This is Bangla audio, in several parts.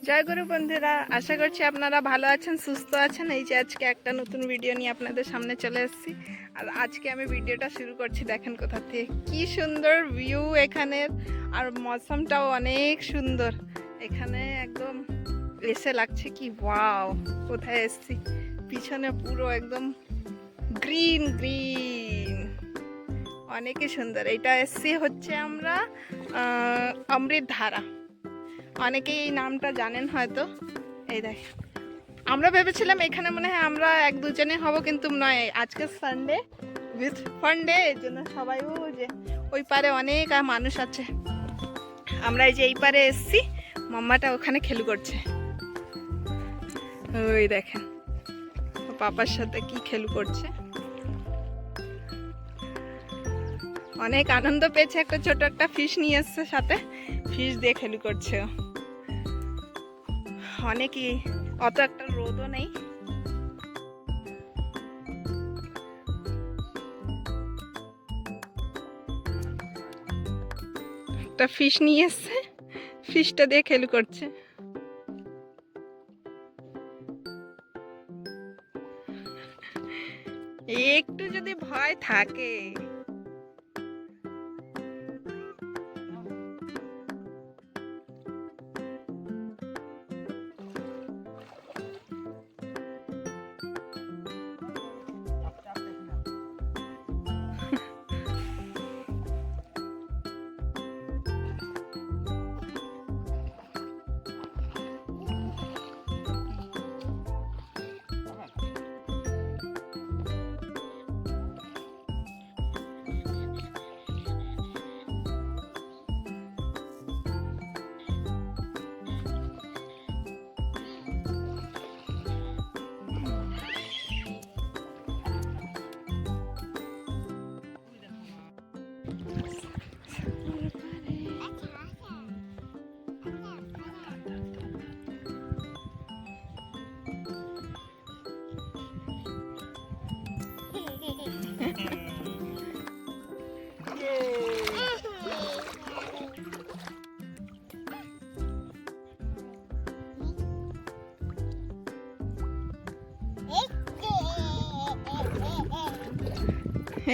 জয় গুরু বন্ধুরা, আশা করছি আপনারা ভালো আছেন, সুস্থ আছেন। এই যে আজকে একটা নতুন ভিডিও নিয়ে আপনাদের সামনে চলে এসেছি। আর আজকে আমি ভিডিওটা শুরু করছি, দেখেন কোথা থেকে কি সুন্দর ভিউ এখানের। আর মৌসমটাও অনেক সুন্দর এখানে, একদম এসে লাগছে কি ওয়াও, কোথায় এসেছি। পিছনে পুরো একদম গ্রিন গ্রিন, অনেকই সুন্দর। এটা এসছি হচ্ছে আমরা অমৃতধারা, অনেকেই এই নামটা জানেন হয়তো। এই দেখ, আমরা ভেবেছিলাম এখানে মনে হয় আমরা এক দুজনে হব, কিন্তু নয়, আজকে সানডে উইথ ফান্ডে, এর জন্য সবাই যে ওই পারে অনেক মানুষ আছে। আমরা এই যে এই পারে এসছি, মাম্মাটা ওখানে খেলু করছে, ওই দেখেন পাপার সাথে কি খেলু করছে। অনেক আনন্দ পেয়েছে, একটা ছোট একটা ফিশ নিয়ে এসছে সাথে, ফিশ দিয়ে খেলু করছে। অনেকই, অত একটা রোদও নেই। একটা ফিশ নিয়ে এসছে, ফিশটা দিয়ে খেলু করছে। একটু যদি ভয় থাকে,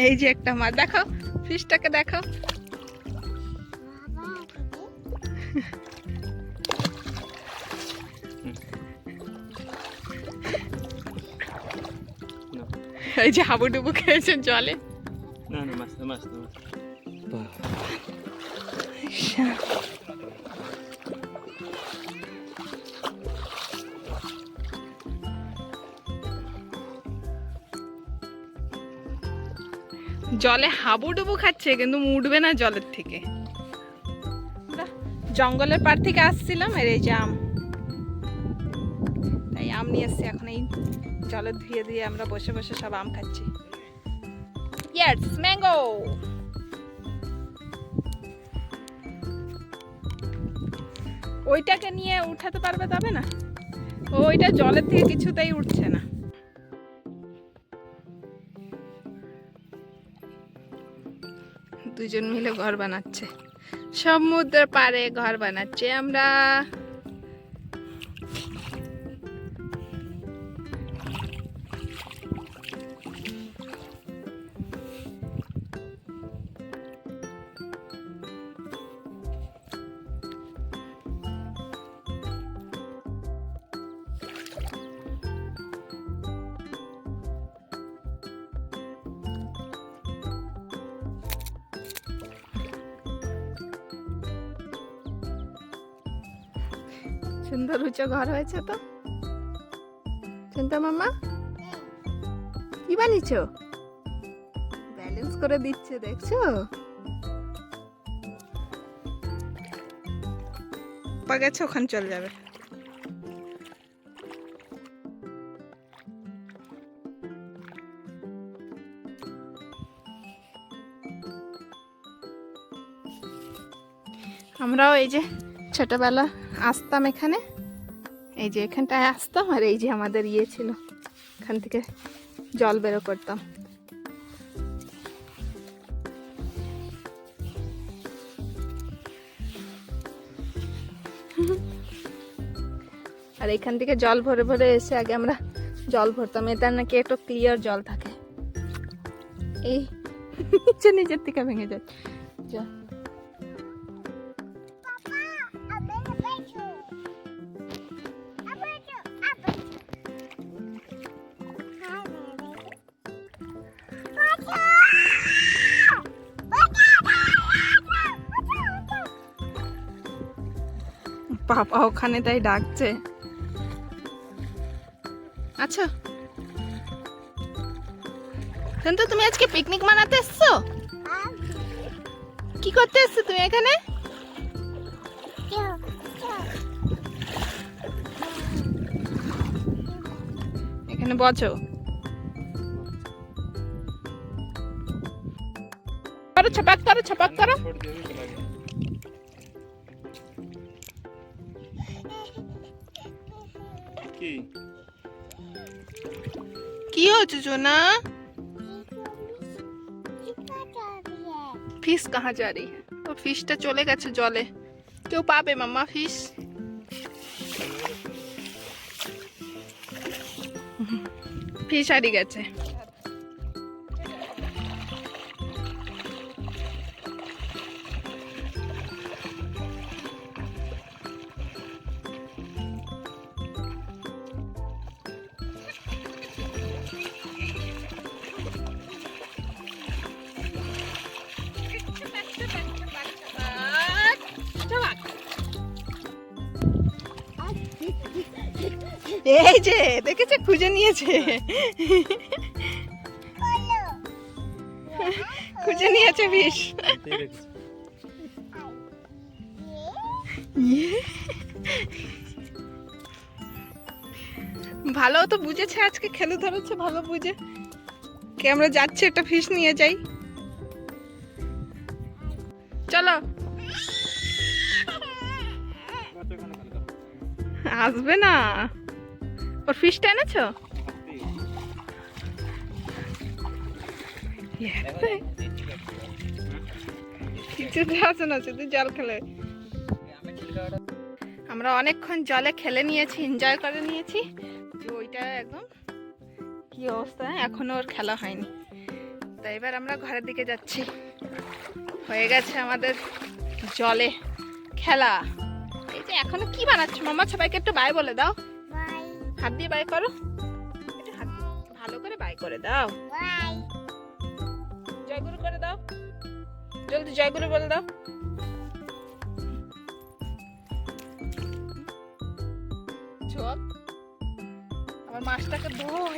এই যে একটা মাছ, দেখো ফিশটাকে দেখো। এই যে হাবুডুবু খেয়েছে জলে। না না, মাছ মাছ জলে হাবুডুবু খাচ্ছে, কিন্তু উঠবে না জলের থেকে। জঙ্গলের পার থেকে আসছিলাম, আর এই যে আম, তাই আম নিয়ে এসছি। এখন এই জলে ধুয়ে ধুয়ে আমরা বসে বসে সব আম খাচ্ছি। Yes, mango. ওইটাকে নিয়ে উঠাতে পারবে, তবে না ওইটা জলের থেকে কিছুতেই উঠছে না। দুজন মিলে ঘর বানাচ্ছে, সমুদ্রের পাড়ে ঘর বানাচ্ছে আমরা। সুন্দর উঁচু ঘর হয়েছে তো। চিন্তা মামা কি বানিয়েছ? ব্যালেন্স করে দিচ্ছে, দেখছো? পা গেছে, ওখানে চলে যাবে। আমরাও এই যে ছোটবেলা আসতাম এখানে, এই যে এখানটায় আসতাম, আর এই যে আমাদের ইয়ে ছিল, এখান থেকে জল বেরো করতাম। আর এখান থেকে জল ভরে ভরে এসে আগে আমরা জল ভরতাম, এটা নাকি একটু ক্লিয়ার জল থাকে। এই নিচে নিজের থেকে ভেঙে যায় জল। পাপা ওখানে তাই ডাকছে। আচ্ছা কিন্তু তুমি আজকে পিকনিক মানাতে এসছো? কি করতে এসছো তুমি এখানে? এখানে বসো, করো ছপাক করো, ছপাক করো। কি হচ্ছে সোনা? फिश कहाँ जा रही है? तो फिशটা চলে গেছে জলে, কেউ পাবে মাম্মা ফিশ? ফিশ হারিয়ে গেছে। এই যে দেখেছে, খুঁজে নিয়েছে, খুঁজে নিয়েছে ফিশ। ভালো তো বুঝেছে, আজকে খেলে ধরেছে ভালো বুঝে। কে আমরা যাচ্ছি একটা ফিশ নিয়ে যাই, চলো। আসবে না, ওর ফিশটা এনেছো? কিছুতে আসে না, শুধু জল খেলে। আমরা অনেকক্ষণ জলে খেলে নিয়েছি, এনজয় করে নিয়েছি। ওইটা একদম কি অবস্থা, এখনো ওর খেলা হয়নি। তাই এবার আমরা ঘরের দিকে যাচ্ছি। হয়ে গেছে আমাদের জলে খেলা। এই যে এখনো কি বানাচ্ছো মাম্মা? সবাইকে একটু বাই বলে দাও, হাত দিয়ে বাই করো, একটু হাত ভালো করে বাই করে দাও, জয়গুরু করে দাও, জলদি জয়গুরু বলে দাও। চল আমার মাছটাকে ধর।